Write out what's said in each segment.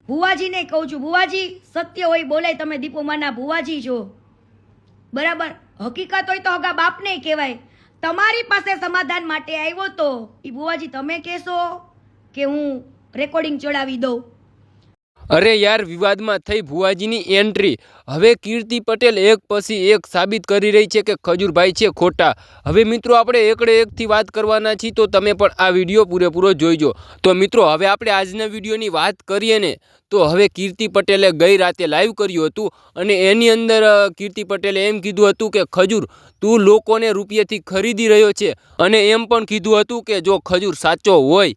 ભુવાજીને કહું છું, ભુવાજી સત્ય હોય બોલાય, તમે દીપુમાના ભુવાજી છો બરાબર, હકીકત હોય તો હગા બાપને કહેવાય। તમારી પાસે સમાધાન માટે આવ્યો તો એ ભુવાજી તમે કહેશો કે હું રેકોર્ડિંગ ચડાવી દઉં? અરે યાર, વિવાદમાં થઈ ભુવાજીની એન્ટ્રી। હવે કીર્તિ પટેલ એક પછી એક સાબિત કરી રહી છે કે ખજૂરભાઈ છે ખોટા। હવે મિત્રો આપણે એકડે એકથી વાત કરવાના છીએ, તો તમે પણ આ વિડીયો પૂરેપૂરો જોઈજો। તો મિત્રો હવે આપણે આજના વિડીયોની વાત કરીએ ને, તો હવે કીર્તિ પટેલે ગઈ રાતે લાઈવ કર્યું હતું અને એની અંદર કીર્તિ પટેલે એમ કીધું હતું કે ખજૂર તું લોકોને રૂપિયાથી ખરીદી રહ્યો છે, અને એમ પણ કીધું હતું કે જો ખજૂર સાચો હોય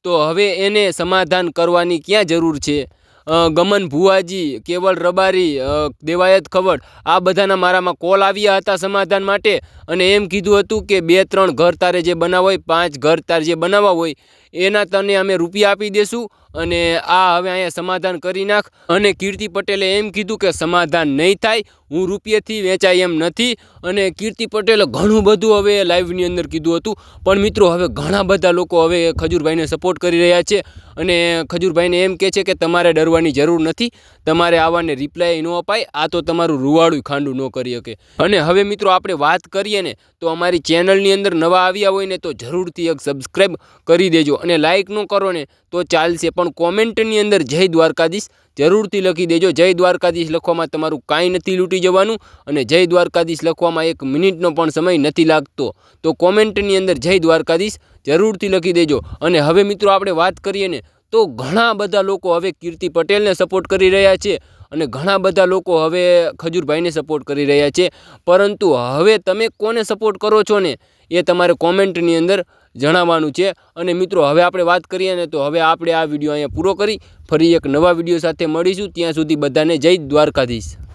તો હવે એને સમાધાન કરવાની ક્યાં જરૂર છે। ગમન ભુવાજી, કેવલ રબારી, દેવાયત ખવડ, આ બધાના મારામાં કોલ આવ્યા હતા સમાધાન માટે, અને એમ કીધું હતું કે 2-3 ઘર તારે જે બનાવવા હોય, 5 ઘર તારે જે બનાવવા હોય એના તને અમે રૂપિયા આપી દેશું, અને આ હવે અહીંયા સમાધાન કરી નાખ। અને કીર્તિ પટેલે એમ કીધું કે સમાધાન નહીં થાય, હું રૂપિયાથી વેચાય એમ નથી। અને કીર્તિ પટેલે ઘણું બધું હવે લાઈવની અંદર કીધું હતું, પણ મિત્રો હવે ઘણા બધા લોકો હવે ખજૂરભાઈને સપોર્ટ કરી રહ્યા છે, અને ખજૂરભાઈને એમ કહે છે કે તમારે ડરવાની જરૂર નથી, તમારે આવાને રિપ્લાય ન અપાય, આ તો તમારું રૂવાડું ખાંડું ન કરી શકે। અને હવે મિત્રો આપણે વાત કરીએ ને, તો અમારી ચેનલની અંદર નવા આવ્યા હોય ને તો જરૂરથી એક સબસ્ક્રાઈબ કરી દેજો, અને લાઇક ન કરો ને તો ચાલશે, પણ કોમેન્ટની અંદર જય દ્વારકાધીશ જરૂરથી લખી દેજો। જય દ્વારકાધીશ લખવામાં તમારું કાંઈ નથી લૂંટી જવાનું, અને જય દ્વારકાધીશ લખવામાં 1 મિનિટનો પણ સમય નથી લાગતો, તો કોમેન્ટની અંદર જય દ્વારકાધીશ જરૂરથી લખી દેજો। અને હવે મિત્રો આપણે વાત કરીએ ને, તો ઘણા બધા લોકો હવે કીર્તિ પટેલને સપોર્ટ કરી રહ્યા છે, અને ઘણા બધા લોકો હવે ખજૂરભાઈને સપોર્ટ કરી રહ્યા છે, પરંતુ હવે તમે કોને સપોર્ટ કરો છો ને એ તમારે કોમેન્ટની અંદર જણાવવાનું છે। અને મિત્રો હવે આપણે વાત કરીએ ને, તો હવે આપણે આ વિડીયો અહીંયા પૂરો કરી ફરી એક નવા વિડીયો સાથે મળીશું, ત્યાં સુધી બધાને જય દ્વારકાધીશ।